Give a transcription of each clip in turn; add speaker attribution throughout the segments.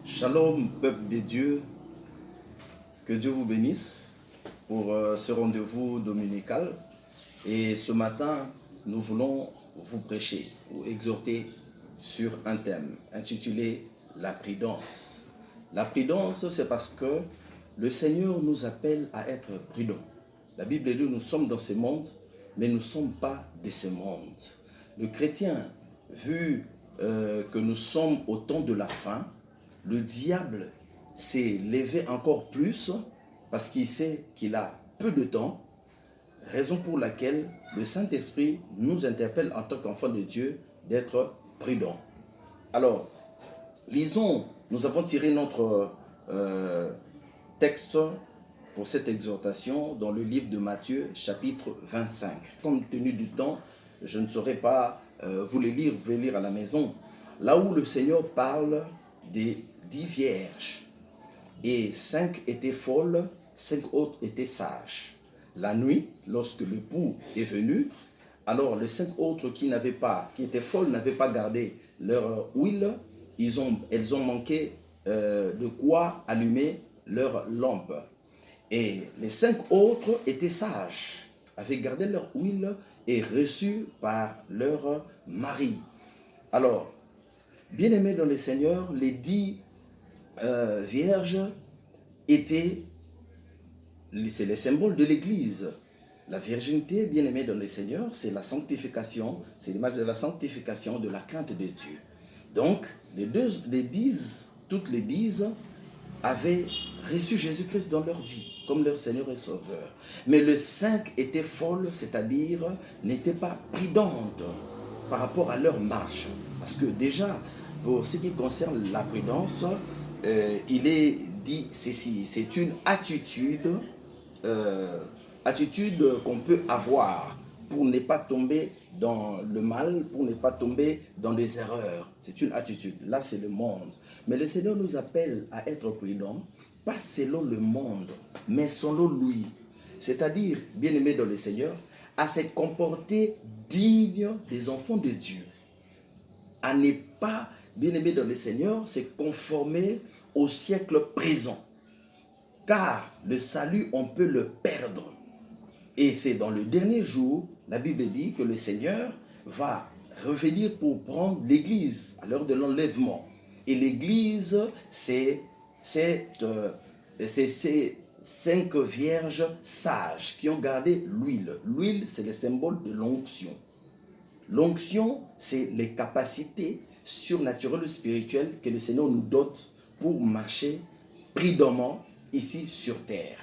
Speaker 1: Shalom, peuple de Dieu, que Dieu vous bénisse pour ce rendez-vous dominical. Et ce matin, nous voulons vous prêcher ou exhorter sur un thème intitulé la prudence. La prudence, c'est parce que le Seigneur nous appelle à être prudents. La Bible dit nous sommes dans ce monde, mais nous ne sommes pas de ce monde. Le chrétien, vu que nous sommes au temps de la fin, le diable s'est levé encore plus parce qu'il sait qu'il a peu de temps, raison pour laquelle le Saint-Esprit nous interpelle en tant qu'enfants de Dieu d'être prudents. Alors, lisons, nous avons tiré notre texte pour cette exhortation dans le livre de Matthieu, chapitre 25. Compte tenu du temps, je ne saurais pas vous les lire, vous pouvez lire à la maison. Là où le Seigneur parle des 10 vierges, et 5 étaient folles, 5 autres étaient sages. La nuit, lorsque l'époux est venu, alors les 5 autres qui étaient folles, n'avaient pas gardé leur huile, elles ont manqué de quoi allumer leur lampe. Et les 5 autres étaient sages, avaient gardé leur huile et reçus par leur mari. Alors, bien-aimés dans le Seigneur, les 10 vierges étaient, c'est le symbole de l'Église. La virginité, bien-aimée dans le Seigneur, c'est la sanctification, c'est l'image de la sanctification, de la crainte de Dieu. Donc, toutes les 10 avaient reçu Jésus-Christ dans leur vie, comme leur Seigneur et Sauveur. Mais les 5 étaient folles, c'est-à-dire n'étaient pas prudentes par rapport à leur marche. Parce que déjà, pour ce qui concerne la prudence, il est dit ceci, c'est une attitude qu'on peut avoir pour ne pas tomber dans le mal, pour ne pas tomber dans les erreurs. C'est une attitude. Là, c'est le monde. Mais le Seigneur nous appelle à être prudents, pas selon le monde, mais selon lui. C'est-à-dire, bien-aimé dans le Seigneur, à se comporter digne des enfants de Dieu. À ne pas, bien-aimé dans le Seigneur, se conformer au siècle présent. Car le salut, on peut le perdre. Et c'est dans le dernier jour, la Bible dit que le Seigneur va revenir pour prendre l'Église à l'heure de l'enlèvement. Et l'Église, c'est ces 5 vierges sages qui ont gardé l'huile. L'huile, c'est le symbole de l'onction. L'onction, c'est les capacités surnaturelles spirituelles que le Seigneur nous dote pour marcher prudemment ici sur terre.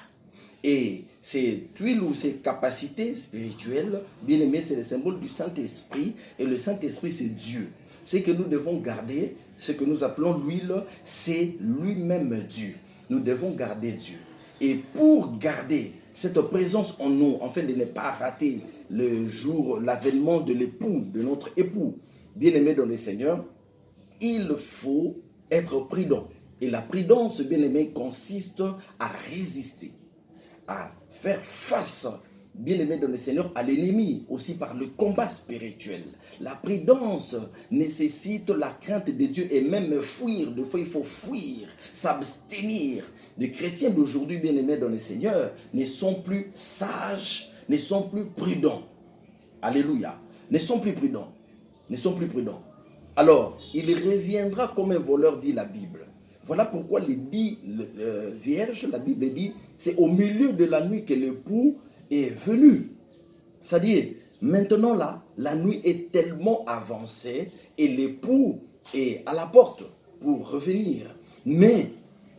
Speaker 1: Et cette huile ou ces capacités spirituelles, bien aimé, c'est le symbole du Saint-Esprit. Et le Saint-Esprit, c'est Dieu. Ce que nous devons garder, ce que nous appelons l'huile, c'est lui-même Dieu. Nous devons garder Dieu. Et pour garder cette présence en nous, afin de ne pas rater le jour, l'avènement de l'époux, de notre époux, bien-aimé dans le Seigneur, il faut être prudent. Et la prudence, bien-aimé, consiste à résister, à faire face, bien-aimé dans le Seigneur, à l'ennemi, aussi par le combat spirituel. La prudence nécessite la crainte de Dieu et même fuir. Des fois, il faut fuir, s'abstenir. Les chrétiens d'aujourd'hui, bien-aimés dans le Seigneur, ne sont plus sages, ne sont plus prudents. Alléluia. Ne sont plus prudents. Ne sont plus prudents. Alors, il reviendra comme un voleur, dit la Bible. Voilà pourquoi les 10 vierges, la Bible dit, c'est au milieu de la nuit que l'époux est venu. C'est-à-dire, maintenant là, la nuit est tellement avancée et l'époux est à la porte pour revenir. Mais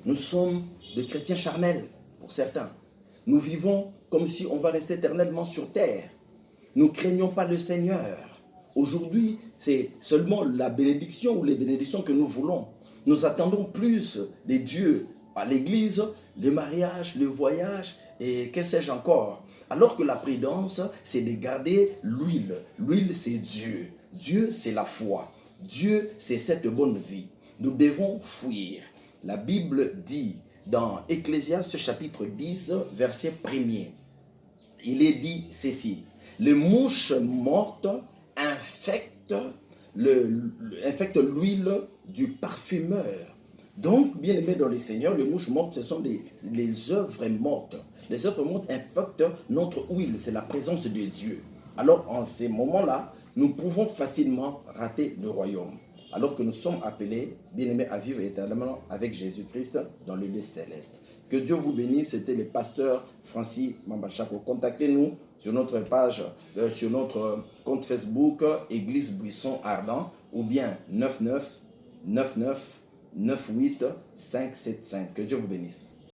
Speaker 1: nous sommes des chrétiens charnels, pour certains. Nous vivons comme si on va rester éternellement sur terre. Nous ne craignons pas le Seigneur. Aujourd'hui, c'est seulement la bénédiction ou les bénédictions que nous voulons. Nous attendons plus de Dieu à l'église, le mariage, le voyage et que sais-je encore. Alors que la prudence, c'est de garder l'huile. L'huile, c'est Dieu. Dieu, c'est la foi. Dieu, c'est cette bonne vie. Nous devons fuir. La Bible dit dans Ecclésiaste chapitre 10, verset 1er, il est dit ceci, les mouches mortes infectent l'huile du parfumeur. Donc, bien aimé dans le Seigneur, les mouches mortes, ce sont les œuvres mortes. Les œuvres mortes infectent notre huile, c'est la présence de Dieu. Alors, en ces moments-là, nous pouvons facilement rater le royaume. Alors que nous sommes appelés, bien aimés, à vivre éternellement avec Jésus-Christ dans le lieu céleste. Que Dieu vous bénisse. C'était le pasteur Francis Mambachako. Contactez-nous sur notre page, sur notre compte Facebook, Église Buisson Ardent, ou bien 99 98 575. Que Dieu vous bénisse.